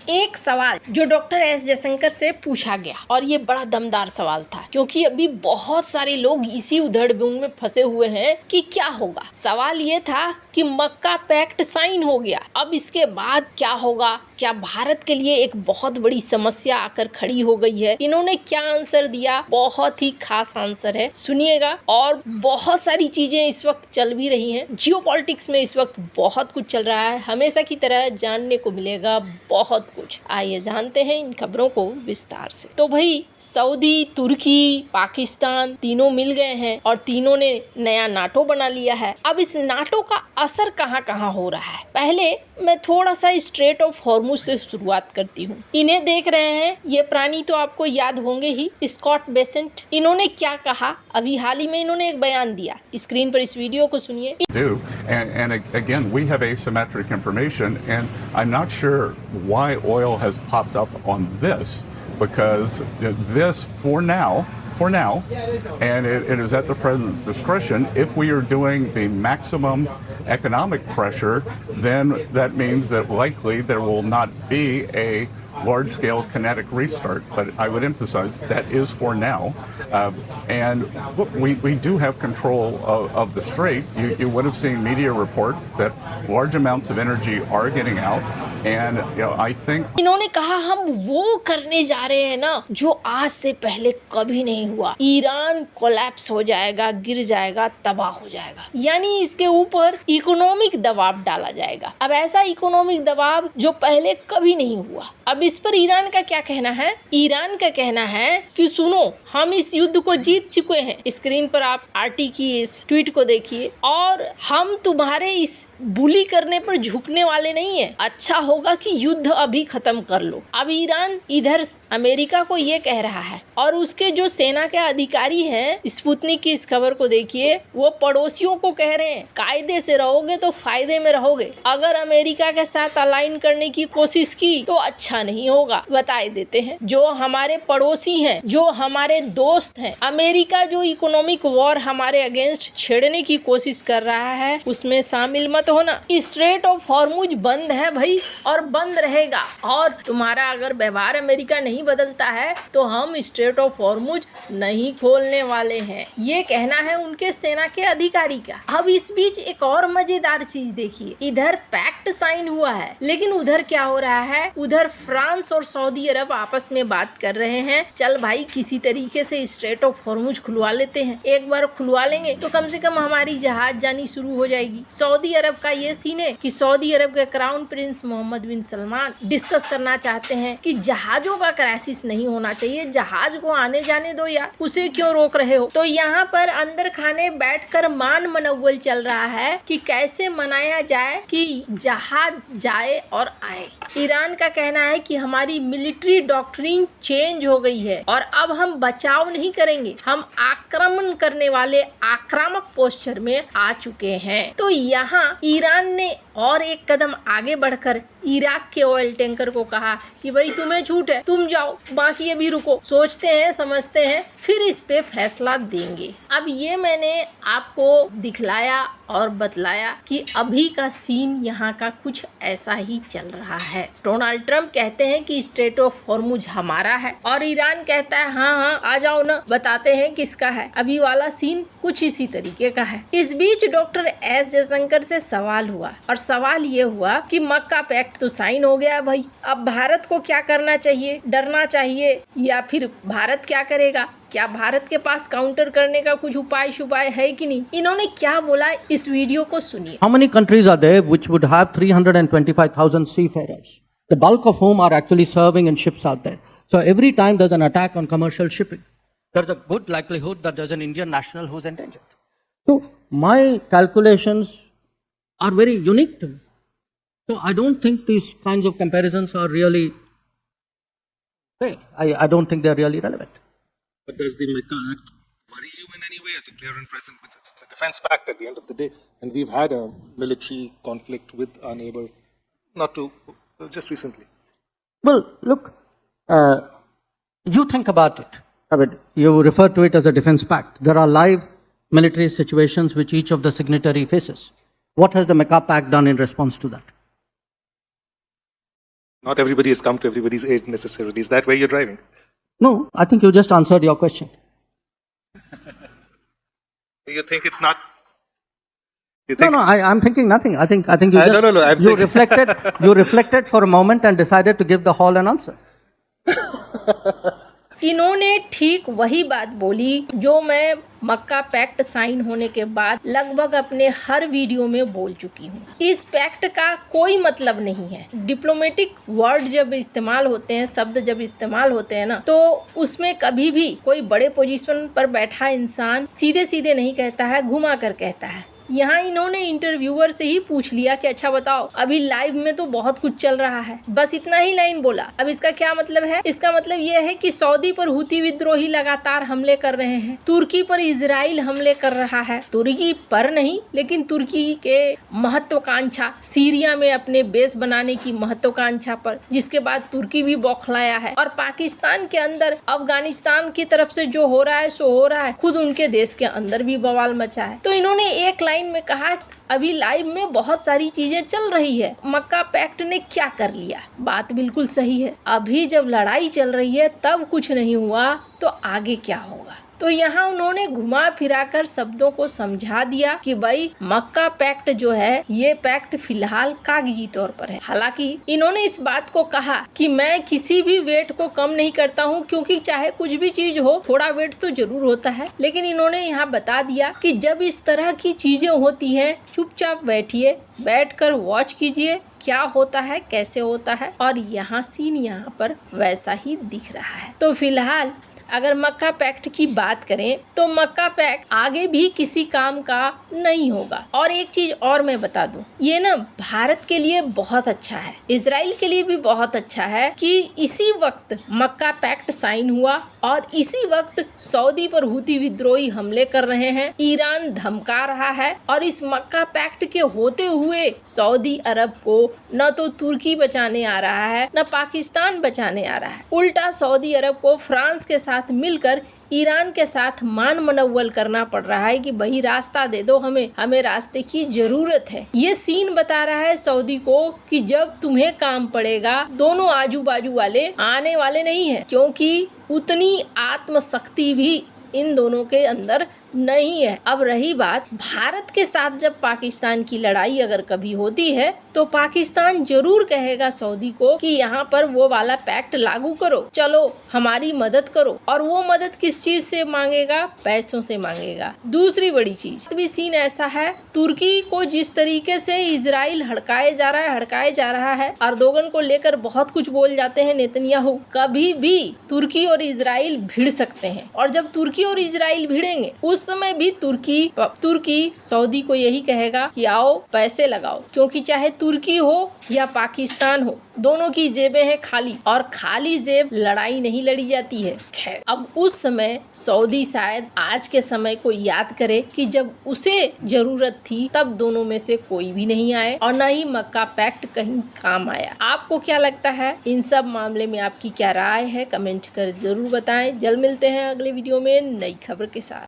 एक सवाल जो डॉक्टर एस जयशंकर से पूछा गया और ये बड़ा दमदार सवाल था, क्योंकि अभी बहुत सारे लोग इसी उधड़-बुन में फंसे हुए हैं कि क्या होगा। सवाल ये था कि मक्का पैक्ट साइन हो गया, अब इसके बाद क्या होगा? क्या भारत के लिए एक बहुत बड़ी समस्या आकर खड़ी हो गई है? इन्होंने क्या आंसर दिया? बहुत ही खास आंसर है, सुनिएगा। और बहुत सारी चीजें इस वक्त चल भी रही हैं, जियोपॉलिटिक्स में इस वक्त बहुत कुछ चल रहा है, हमेशा की तरह जानने को मिलेगा बहुत कुछ। आइए जानते हैं इन खबरों को विस्तार से। तो भाई सऊदी, तुर्की, पाकिस्तान तीनों मिल गए हैं और तीनों ने नया नाटो बना लिया है। अब इस नाटो का असर कहाँ कहाँ हो रहा है? पहले मैं थोड़ा सा स्ट्रेट ऑफ हॉर्मुज से शुरुआत करती हूँ। इन्हें देख रहे हैं, ये प्राणी तो आपको याद होंगे ही, स्कॉट बेसेंट। इन्होंने क्या कहा? अभी हाल ही में इन्होंने एक बयान दिया, स्क्रीन पर इस वीडियो को सुनिए। And again, we have asymmetric information, and I'm not sure why oil has popped up on this, because this, for now, and it is at the president's discretion. If we are doing the maximum economic pressure, then that means that likely there will not be a large-scale kinetic restart, but I would emphasize that is for now. And look, we do have control of the strait. You would have seen media reports that large amounts of energy are getting out, and I think इन्होंने कहा हम वो करने जा रहे हैं ना जो आज से पहले कभी नहीं हुआ। ईरान कोलैप्स हो जाएगा, गिर जाएगा, तबाह हो जाएगा, यानी इसके ऊपर इकोनॉमिक दबाव डाला जाएगा। अब ऐसा इकोनॉमिक दबाव जो पहले कभी नहीं हुआ। अब इस पर ईरान का क्या कहना है? ईरान का कहना है कि सुनो, हम इस युद्ध को जीत चुके हैं। स्क्रीन पर आप आरटी की इस ट्वीट को देखिए, और हम तुम्हारे इस बुली करने पर झुकने वाले नहीं है। अच्छा होगा कि युद्ध अभी खत्म कर लो। अब ईरान इधर अमेरिका को ये कह रहा है, और उसके जो सेना के अधिकारी हैं, स्पुतनिक की इस खबर को देखिए, वो पड़ोसियों को कह रहे हैं कायदे से रहोगे तो फायदे में रहोगे, अगर अमेरिका के साथ अलाइन करने की कोशिश की तो अच्छा नहीं होगा। बताए देते हैं जो हमारे पड़ोसी हैं, जो हमारे दोस्त हैं, अमेरिका जो इकोनॉमिक वॉर हमारे अगेंस्ट छेड़ने की कोशिश कर रहा है उसमें शामिल मत होना। स्ट्रेट ऑफ हॉर्मुज बंद है भाई, और बंद रहेगा, और तुम्हारा अगर व्यवहार अमेरिका नहीं बदलता है तो हम स्ट्रेट ऑफ हॉर्मुज नहीं खोलने वाले हैं। ये कहना है उनके सेना के अधिकारी का। अब इस बीच एक और मजेदार चीज देखिए, इधर पैक्ट साइन हुआ है, लेकिन उधर क्या हो रहा है? उधर फ्रांस और सऊदी अरब आपस में बात कर रहे हैं, चल भाई किसी तरीके से स्ट्रेट ऑफ हॉर्मुज खुलवा लेते हैं। एक बार खुलवा लेंगे तो कम से कम हमारी जहाज जानी शुरू हो जाएगी। सऊदी अरब का ये सीन है कि सऊदी अरब के क्राउन प्रिंस मोहम्मद बिन सलमान डिस्कस करना चाहते हैं कि जहाजों का क्राइसिस नहीं होना चाहिए, जहाज को आने जाने दो यार, उसे क्यों रोक रहे हो? तो यहाँ पर अंदर खाने बैठकर मान मनव्वल चल रहा है कि कैसे मनाया जाए कि जहाज जाए और आए। ईरान का कहना है कि हमारी मिलिट्री डॉक्ट्रिन चेंज हो गई है और अब हम बचाव नहीं करेंगे, हम आक्रमण करने वाले आक्रामक पोस्चर में आ चुके हैं। तो यहाँ ईरान ने और एक कदम आगे बढ़कर इराक के ऑयल टैंकर को कहा कि भाई तुम्हें छूट है, तुम जाओ, बाकी अभी रुको, सोचते हैं, समझते हैं, फिर इस पे फैसला देंगे। अब ये मैंने आपको दिखलाया और बतलाया कि अभी का सीन यहाँ का कुछ ऐसा ही चल रहा है। डोनाल्ड ट्रंप कहते हैं कि स्ट्रेट ऑफ हॉर्मुज हमारा है, और ईरान कहता है हाँ हाँ आ जाओ ना, बताते हैं किसका है। अभी वाला सीन कुछ इसी तरीके का है। इस बीच डॉक्टर एस जयशंकर से सवाल हुआ, और सवाल ये हुआ कि मक्का पैक्ट तो साइन हो गया भाई, अब भारत को क्या करना चाहिए? डरना चाहिए या फिर भारत क्या करेगा? क्या भारत के पास काउंटर करने का कुछ उपाय शुपाय है कि नहीं? इन्होंने क्या बोला, इस वीडियो को सुनिए। How many countries are there which would have 325,000 seafarers, the bulk of whom are actually serving in ships out there? So every time there's an attack on commercial shipping, there's a good likelihood that there's an Indian national who's endangered. So my calculations are very unique to me. So I don't think these kinds of comparisons are really fair. I don't think they're really relevant. But does the Mecca Act worry you in any way as a clear and present? It's a defense pact at the end of the day, and we've had a military conflict with our neighbor, just recently. Well, look, you think about it. I mean, you refer to it as a defense pact. There are live military situations which each of the signatory faces. What has the Mecca Pact done in response to that? Not everybody has come to everybody's aid necessarily. Is that where you're driving? No, I think you just answered your question. You think it's not? You No, think? no, I'm thinking nothing. I think you just, no, I'm you saying- you reflected for a moment and decided to give the hall an answer. इन्होंने ठीक वही बात बोली जो मैं मक्का pact sign होने के बाद लगभग अपने हर वीडियो में बोल चुकी हूँ। इस पैक्ट का कोई मतलब नहीं है। डिप्लोमेटिक वर्ड जब इस्तेमाल होते हैं, शब्द जब इस्तेमाल होते हैं ना, तो उसमें कभी भी कोई बड़े पोजीशन पर बैठा इंसान सीधे सीधे नहीं कहता है, घुमा कर कहता है। यहाँ इन्होंने इंटरव्यूअर से ही पूछ लिया कि अच्छा बताओ, अभी लाइव में तो बहुत कुछ चल रहा है, बस इतना ही लाइन बोला। अब इसका क्या मतलब है? इसका मतलब यह है कि सऊदी पर हुती विद्रोही लगातार हमले कर रहे हैं, तुर्की पर इजराइल हमले कर रहा है, तुर्की पर नहीं लेकिन तुर्की के महत्वाकांक्षा सीरिया में अपने बेस बनाने की महत्वाकांक्षा पर, जिसके बाद तुर्की भी बौखलाया है। और पाकिस्तान के अंदर अफगानिस्तान की तरफ से जो हो रहा है सो हो रहा है, खुद उनके देश के अंदर भी बवाल मचा है। तो इन्होंने एक लाइन में कहा अभी लाइव में बहुत सारी चीजें चल रही है, मक्का पैक्ट ने क्या कर लिया। बात बिल्कुल सही है। अभी जब लड़ाई चल रही है तब कुछ नहीं हुआ तो आगे क्या होगा। तो यहाँ उन्होंने घुमा फिराकर शब्दों को समझा दिया कि भाई मक्का पैक्ट जो है ये पैक्ट फिलहाल कागजी तौर पर है। हालांकि इन्होंने इस बात को कहा कि मैं किसी भी वेट को कम नहीं करता हूँ, क्योंकि चाहे कुछ भी चीज हो थोड़ा वेट तो जरूर होता है। लेकिन इन्होंने यहाँ बता दिया कि जब इस तरह की चीजें होती हैं चुपचाप बैठिए, बैठकर वॉच कीजिए क्या होता है, कैसे होता है। और यहाँ सीन यहाँ पर वैसा ही दिख रहा है। तो फिलहाल अगर मक्का पैक्ट की बात करें तो मक्का पैक्ट आगे भी किसी काम का नहीं होगा। और एक चीज और मैं बता दूं, ये ना भारत के लिए बहुत अच्छा है, इजराइल के लिए भी बहुत अच्छा है कि इसी वक्त मक्का पैक्ट साइन हुआ और इसी वक्त सऊदी पर हुती विद्रोही हमले कर रहे हैं, ईरान धमका रहा है। और इस मक्का पैक्ट के होते हुए सऊदी अरब को न तो तुर्की बचाने आ रहा है न पाकिस्तान बचाने आ रहा है, उल्टा सऊदी अरब को फ्रांस के साथ मिलकर ईरान के साथ मान मनव्वल करना पड़ रहा है कि भाई रास्ता दे दो, हमें रास्ते की जरूरत है। ये सीन बता रहा है सऊदी को कि जब तुम्हें काम पड़ेगा दोनों आजू बाजू वाले आने वाले नहीं है, क्योंकि उतनी आत्मशक्ति भी इन दोनों के अंदर नहीं है। अब रही बात भारत के साथ, जब पाकिस्तान की लड़ाई अगर कभी होती है तो पाकिस्तान जरूर कहेगा सऊदी को कि यहाँ पर वो वाला पैक्ट लागू करो, चलो हमारी मदद करो। और वो मदद किस चीज से मांगेगा? पैसों से मांगेगा। दूसरी बड़ी चीज भी सीन ऐसा है, तुर्की को जिस तरीके से इजराइल हड़काए जा रहा है, अर्दोगन को लेकर बहुत कुछ बोल जाते हैं नेतन्याहू, कभी भी तुर्की और इजराइल भिड़ सकते हैं। और जब तुर्की और इजराइल भिड़ेंगे उस समय भी तुर्की सऊदी को यही कहेगा कि आओ पैसे लगाओ, क्योंकि चाहे तुर्की हो या पाकिस्तान हो दोनों की जेबें हैं खाली, और खाली जेब लड़ाई नहीं लड़ी जाती है। खैर, अब उस समय सऊदी शायद आज के समय को याद करे कि जब उसे जरूरत थी तब दोनों में से कोई भी नहीं आए और न ही मक्का पैक्ट कहीं काम आया। आपको क्या लगता है इन सब मामले में? आपकी क्या राय है? कमेंट कर जरूर बताएं। जल्द मिलते हैं अगले वीडियो में नई खबर के साथ।